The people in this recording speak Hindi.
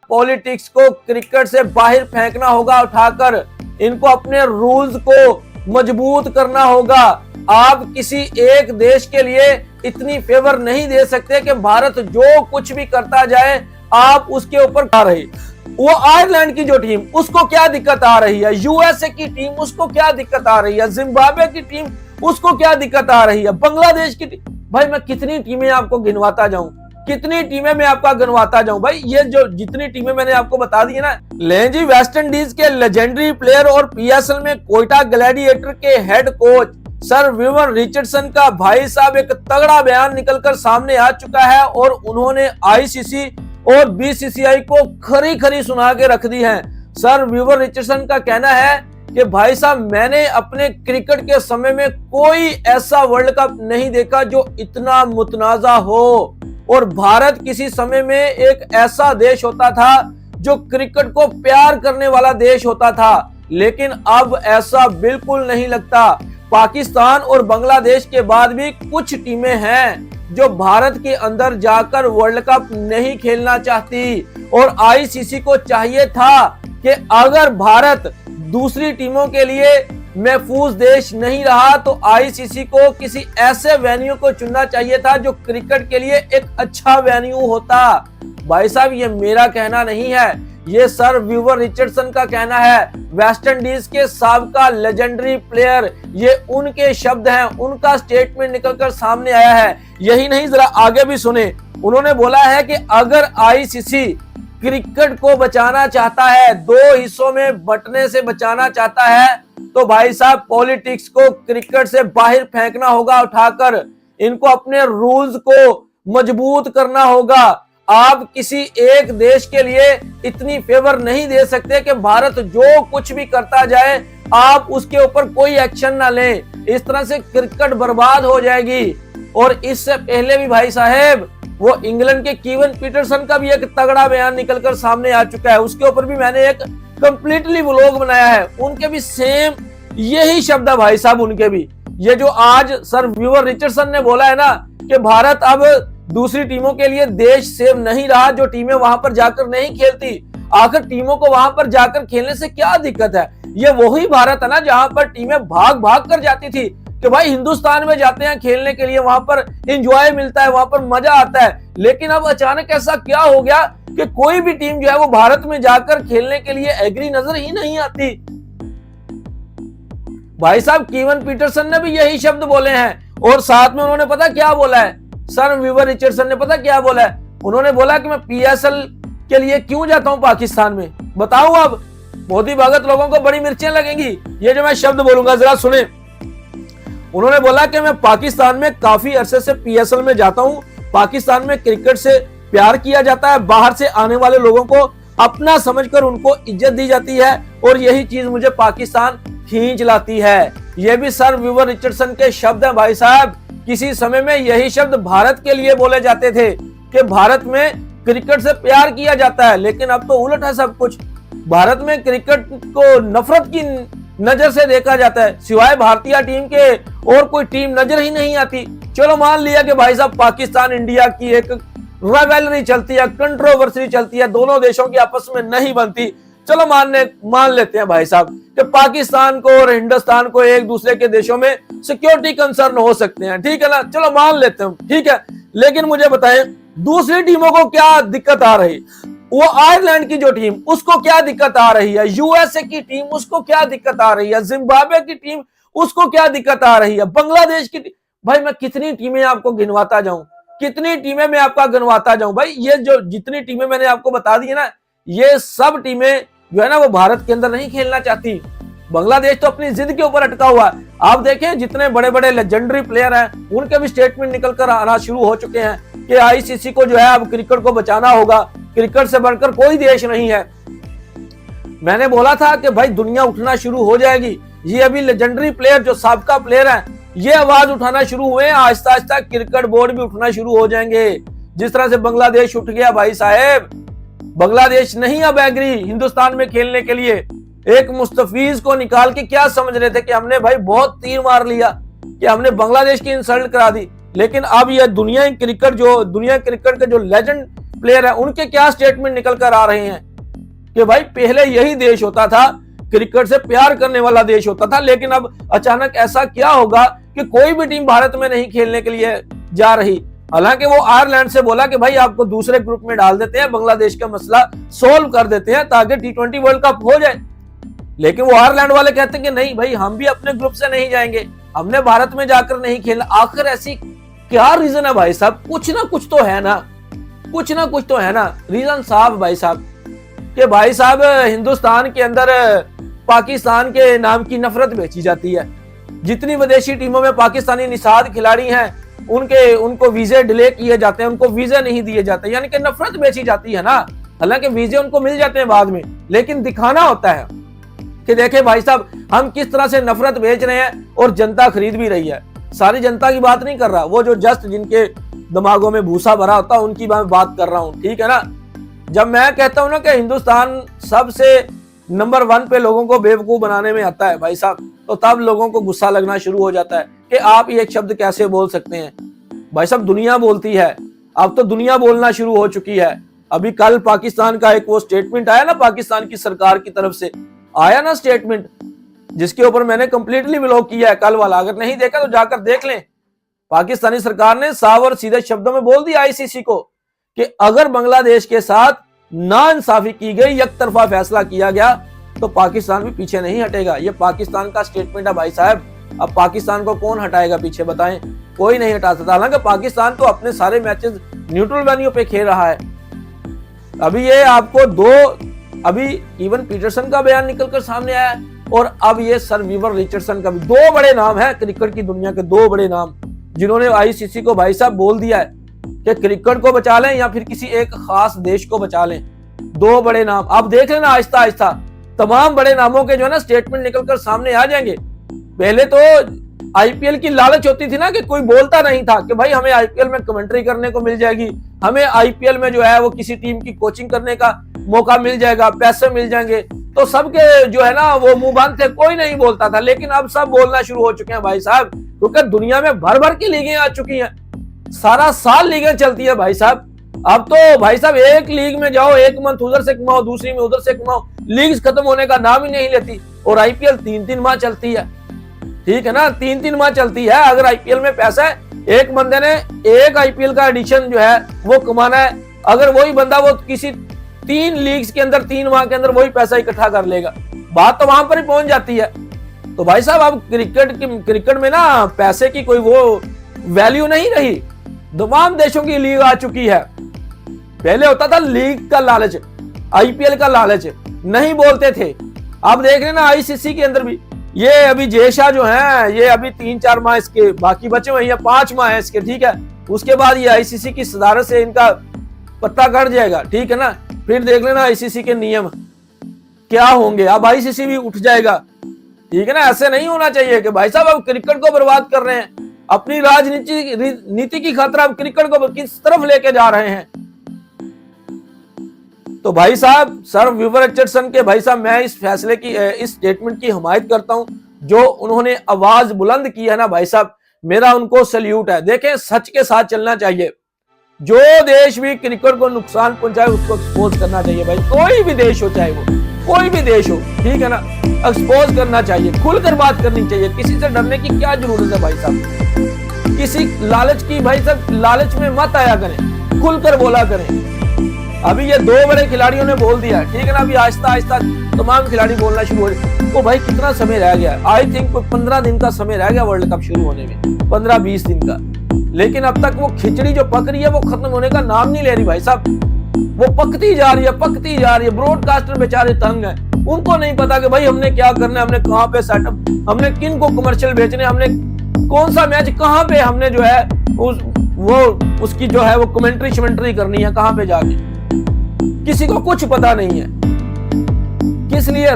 पॉलिटिक्स को क्रिकेट से बाहर फेंकना होगा उठाकर, इनको अपने रूल्स को मजबूत करना होगा। आप किसी एक देश के लिए इतनी फेवर नहीं दे सकते कि भारत जो कुछ भी करता जाए आप उसके ऊपर आ रही। वो आयरलैंड की जो टीम उसको क्या दिक्कत आ रही है, यूएसए की टीम उसको क्या दिक्कत आ रही है, जिम्बाब्वे की टीम उसको क्या दिक्कत आ रही है, बांग्लादेश की टीम। भाई मैं कितनी टीमें आपको गिनवाता जाऊं, कितनी टीमें मैं आपका गिनवाता जाऊं। भाई ये जो जितनी टीमें मैंने आपको बता दी है ना, ले जी वेस्ट इंडीज के लेजेंडरी प्लेयर और पीएसएल में कोयटा ग्लैडिएटर के हेड कोच सर विवर रिचर्डसन का भाई साहब एक तगड़ा बयान निकलकर सामने आ चुका है और उन्होंने आईसीसी और बीसीसीआई को खरी खरी सुना के रख दी है। सर विवर रिचर्डसन का कहना है कि भाई साहब मैंने अपने क्रिकेट के समय में कोई ऐसा वर्ल्ड कप नहीं देखा जो इतना मुतनाजा हो, और भारत किसी समय में एक ऐसा देश होता था जो क्रिकेट को प्यार करने वाला देश होता था, लेकिन अब ऐसा बिल्कुल नहीं लगता। पाकिस्तान और बांग्लादेश के बाद भी कुछ टीमें हैं जो भारत के अंदर जाकर वर्ल्ड कप नहीं खेलना चाहती, और आईसीसी को चाहिए था कि अगर भारत दूसरी टीमों के लिए महफूज देश नहीं रहा तो आईसीसी को किसी ऐसे वेन्यू को चुनना चाहिए था जो क्रिकेट के लिए एक अच्छा वेन्यू होता। भाई साहब ये मेरा कहना नहीं है, ये सर विवर रिचर्डसन का कहना है, वेस्ट इंडीज के साबका लेजेंडरी प्लेयर, ये उनके शब्द हैं, उनका स्टेटमेंट निकलकर सामने आया है। यही नहीं, जरा आगे भी सुने। उन्होंने बोला है कि अगर आईसीसी क्रिकेट को बचाना चाहता है, दो हिस्सों में बंटने से बचाना चाहता है, तो भाई साहब पॉलिटिक्स को क्रिकेट से बाहर फेंकना होगा उठाकर, इनको अपने रूल्स को मजबूत करना होगा। आप किसी एक देश के लिए इतनी फेवर नहीं दे सकते कि भारत जो कुछ भी करता जाए आप उसके ऊपर कोई एक्शन ना लें। इस तरह से क्रिकेट बर्बाद हो जाएगी। और इससे पहले भी भाई साहब वो इंग्लैंड के कीवन पीटरसन का भी एक तगड़ा बयान निकलकर सामने आ चुका है, उसके ऊपर भी मैंने एक कंप्लीटली व्लॉग बनाया है। उनके भी सेम यही शब्द है भाई साहब, उनके भी ये जो आज सर विवर रिचर्डसन ने बोला है ना कि भारत अब दूसरी टीमों के लिए देश सेव नहीं रहा, जो टीमें वहां पर जाकर नहीं खेलती। आखिर टीमों को वहां पर जाकर खेलने से क्या दिक्कत है? ये वही भारत है ना जहां पर टीमें भाग भाग कर जाती थी कि भाई हिंदुस्तान में जाते हैं खेलने के लिए, वहां पर एंजॉय मिलता है, वहां पर मजा आता है। लेकिन अब अचानक ऐसा क्या हो गया कि कोई भी टीम जो है वो भारत में जाकर खेलने के लिए एग्री नजर ही नहीं आती। भाई साहब कीवन पीटरसन ने भी यही शब्द बोले हैं, और साथ में उन्होंने पता क्या बोला है, सर विवर रिचर्डसन ने पता क्या बोला है? उन्होंने बोला कि मैं पीएसएल के लिए क्यों जाता हूं पाकिस्तान में। बताऊं अब मोदी भगत लोगों को बड़ी मिर्चें लगेंगी, ये जो मैं शब्द बोलूंगा जरा सुने। उन्होंने बोला कि मैं पाकिस्तान में काफी अरसे से पीएसएल में जाता हूं, पाकिस्तान में क्रिकेट से प्यार किया जाता है, बाहर से आने वाले लोगों को अपना समझकर उनको इज्जत दी जाती है, और यही चीज मुझे पाकिस्तान खींच लाती है। ये भी सर विवर रिचर्डसन के शब्द हैं भाई साहब। किसी समय में यही शब्द भारत के लिए बोले जाते थे कि भारत में क्रिकेट से प्यार किया जाता है, लेकिन अब तो उलट है सब कुछ। भारत में क्रिकेट को नफरत की नजर से देखा जाता है, सिवाय भारतीय टीम के और कोई टीम नजर ही नहीं आती। चलो मान लिया कि भाई साहब पाकिस्तान इंडिया की एक राइवलरी चलती है, कंट्रोवर्सी चलती है, दोनों देशों की आपस में नहीं बनती। चलो मान लेते हैं भाई साहब कि पाकिस्तान को और हिंदुस्तान को एक दूसरे के देशों में सिक्योरिटी कंसर्न हो सकते हैं, ठीक है ना, चलो मान लेते हैं, ठीक है। लेकिन मुझे बताएं दूसरी टीमों को क्या दिक्कत आ रही? वो आयरलैंड की जो टीम उसको क्या दिक्कत आ रही है, यूएसए की टीम उसको क्या दिक्कत आ रही है, जिम्बाब्वे की टीम उसको क्या दिक्कत आ रही है, बांग्लादेश की टीम। भाई मैं कितनी टीमें आपको गिनवाता जाऊं, कितनी टीमें मैं आपका गिनवाता जाऊं। भाई ये जो जितनी टीमें मैंने आपको बता दी है ना, ये सब टीमें जो है ना वो भारत के अंदर नहीं खेलना चाहती। बांग्लादेश तो अपनी जिद के ऊपर अटका हुआ है। आप देखें जितने बड़े बड़े लेजेंडरी प्लेयर हैं उनके भी स्टेटमेंट निकलकर आना शुरू हो चुके हैं कि आईसीसी को जो है अब क्रिकेट को बचाना होगा, क्रिकेट से बढ़कर कोई देश नहीं है। मैंने बोला था कि भाई दुनिया उठना शुरू हो जाएगी। ये अभी लेजेंडरी प्लेयर जो साबका प्लेयर हैं ये आवाज उठाना शुरू हुए, आहिस्ता आहिस्ता क्रिकेट बोर्ड भी उठना शुरू हो जाएंगे। जिस तरह से बांग्लादेश उठ गया भाई साहब, बांग्लादेश नहीं अब एग्री हिंदुस्तान में खेलने के लिए। एक मुस्तफीज को निकाल के क्या समझ रहे थे कि हमने भाई बहुत तीर मार लिया, कि हमने बांग्लादेश की इंसल्ट करा दी। लेकिन अब यह दुनिया क्रिकेट के जो लेजेंड प्लेयर है, उनके क्या स्टेटमेंट निकल कर आ रहे हैं कि भाई पहले यही देश होता था, क्रिकेट से प्यार करने वाला देश होता था, लेकिन अब अचानक ऐसा क्या होगा कि कोई भी टीम भारत में नहीं खेलने के लिए जा रही। हालांकि वो आयरलैंड से बोला कि भाई आपको दूसरे ग्रुप में डाल देते हैं, बांग्लादेश का मसला सोल्व कर देते हैं ताकि T20 वर्ल्ड कप हो जाए। लेकिन वो आयरलैंड वाले कहते हैं कि नहीं भाई, हम भी अपने ग्रुप से नहीं जाएंगे, हमने भारत में जाकर नहीं खेलना। आखिर ऐसी क्या रीजन है भाई साहब? कुछ ना कुछ तो है ना, कुछ ना कुछ तो है ना रीजन साहब भाई साहब, कि भाई साहब हिंदुस्तान के अंदर पाकिस्तान के नाम की नफरत बेची जाती है। जितनी विदेशी टीमों में पाकिस्तानी निषाद खिलाड़ी हैं उनको वीजे डिले किए जाते हैं, उनको वीजे नहीं दिए जाते, यानी कि नफरत बेची जाती है ना। हालांकि वीजे उनको मिल जाते हैं बाद में, लेकिन दिखाना होता है कि देखे भाई साहब हम किस तरह से नफरत बेच रहे हैं और जनता खरीद भी रही है। सारी जनता की बात नहीं कर रहा, वो जो जस्ट जिनके दिमागों में भूसा भरा होता है उनकी मैं बात कर रहा हूं, ठीक है ना। जब मैं कहता हूं ना कि हिंदुस्तान सबसे नंबर 1 पे लोगों को बेवकूफ बनाने में आता है भाई साहब, तो तब लोगों को गुस्सा लगना शुरू हो जाता है कि आप ये एक शब्द कैसे बोल सकते हैं। भाई साहब दुनिया बोलती है, अब तो दुनिया बोलना शुरू हो चुकी है। अभी कल पाकिस्तान का एक वो स्टेटमेंट आया ना, पाकिस्तान की सरकार की तरफ से आया ना स्टेटमेंट, जिसके ऊपर मैंने कंप्लीटली व्लॉग किया है कल वाला, अगर नहीं देखा तो जाकर देख लें। पाकिस्तानी सरकार ने साफ और सीधे शब्दों में बोल दिया आईसीसी को कि अगर बांग्लादेश के साथ नाइंसाफी की गई, एक तरफा फैसला किया गया, तो पाकिस्तान भी पीछे नहीं हटेगा। ये पाकिस्तान का स्टेटमेंट है भाई साहब। अब पाकिस्तान को कौन हटाएगा पीछे, बताएं? कोई नहीं हटा सकता। हालांकि पाकिस्तान तो अपने सारे मैचेस न्यूट्रल वेन्यू पे खेल रहा है। अभी ये आपको अभी इवन पीटरसन का बयान निकलकर सामने आया है, और अब ये सर विवर रिचर्डसन का भी। 2 बड़े नाम है क्रिकेट की दुनिया के, 2 बड़े नाम जिन्होंने आईसीसी को भाई साहब बोल दिया है कि क्रिकेट को बचा लें या फिर किसी एक खास देश को बचा लें। 2 बड़े नाम आप देख लेना, आहिस्ता आहिस्ता तमाम बड़े नामों के जो है ना स्टेटमेंट निकलकर सामने आ जाएंगे। पहले तो आईपीएल की लालच होती थी ना कि कोई बोलता नहीं था कि भाई हमें आईपीएल में कमेंट्री करने को मिल जाएगी, हमें आईपीएल में जो है वो किसी टीम की कोचिंग करने का मौका मिल जाएगा, पैसे मिल जाएंगे, तो सबके जो है ना वो मुंह बंद थे, कोई नहीं बोलता था। लेकिन अब सब बोलना शुरू हो चुके हैं भाई साहब, क्योंकि दुनिया में भर भर की लीगें आ चुकी हैं, सारा साल लीगें चलती है भाई साहब। अब तो भाई साहब एक लीग में जाओ, एक मंथ उधर से कमाओ, दूसरी में उधर से कमाओ, लीग खत्म होने का नाम ही नहीं लेती। और आईपीएल 3-3 माह चलती है, ठीक है ना, 3-3 माह चलती है। अगर आईपीएल में पैसा है, एक बंदे ने एक आईपीएल का एडिशन जो है वो कमाना है, अगर वही बंदा वो किसी 3 लीग्स के अंदर 3 माह के अंदर वही पैसा इकट्ठा कर लेगा, बात तो वहां पर ही पहुंच जाती है। तो भाई साहब अब क्रिकेट में ना पैसे की कोई वो वैल्यू नहीं रही। तमाम देशों की लीग आ चुकी है। पहले होता था लीग का लालच, आईपीएल का लालच, नहीं बोलते थे। अब देख रहे ना आईसीसी के अंदर भी ये अभी जेशा जो है, ये अभी 3-4 माह इसके बाकी बचे हुए हैं, 5 माह है इसके, ठीक है। उसके बाद ये आईसीसी की सदारत से इनका पत्ता कट जाएगा, ठीक है ना। फिर देख लेना आईसीसी के नियम क्या होंगे, अब आईसीसी भी उठ जाएगा, ठीक है ना। ऐसे नहीं होना चाहिए कि भाई साहब अब क्रिकेट को बर्बाद कर रहे हैं, अपनी नीति की खातिर अब क्रिकेट को किस तरफ लेके जा रहे हैं। तो भाई साहब सर विवर रिचर्डसन के भाई साहब मैं इस फैसले की, इस स्टेटमेंट की हिमायत करता हूं, जो उन्होंने आवाज बुलंद की है ना भाई साहब, मेरा उनको सल्यूट है। देखें सच के साथ चलना चाहिए, जो देश भी क्रिकेट को नुकसान पहुंचाए उसको एक्सपोज करना चाहिए भाई, कोई भी देश हो, चाहे वो कोई भी देश हो, ठीक है ना, एक्सपोज करना चाहिए, खुलकर बात करनी चाहिए। किसी से डरने की क्या जरूरत है भाई साहब, किसी लालच की भाई साहब लालच में मत आया करें, खुलकर बोला करें। अभी ये 2 बड़े खिलाड़ियों ने बोल दिया, ठीक है ना, अभी आहिस्ता आहिस्ता तमाम खिलाड़ी बोलना शुरू हो रहे। तो भाई कितना समय रह गया, आई थिंक 15 दिन का समय रह गया वर्ल्ड कप शुरू होने में, 15-20 दिन का। लेकिन अब तक वो खिचड़ी जो पक रही है वो खत्म होने का नाम नहीं ले रही भाई साहब, वो पकती जा रही है, पकती जा रही है। ब्रॉडकास्टर बेचारे तंग हैं, उनको नहीं पता कि भाई हमने क्या करना है, हमने कहाँ पे सेटअप, हमने किन को कमर्शियल बेचने, हमने कौन सा मैच कहाँ पे हमने जो है उसकी जो है वो कमेंट्री शमेंट्री करनी है, कहाँ पे जाके, किसी को कुछ पता नहीं है। किस लिए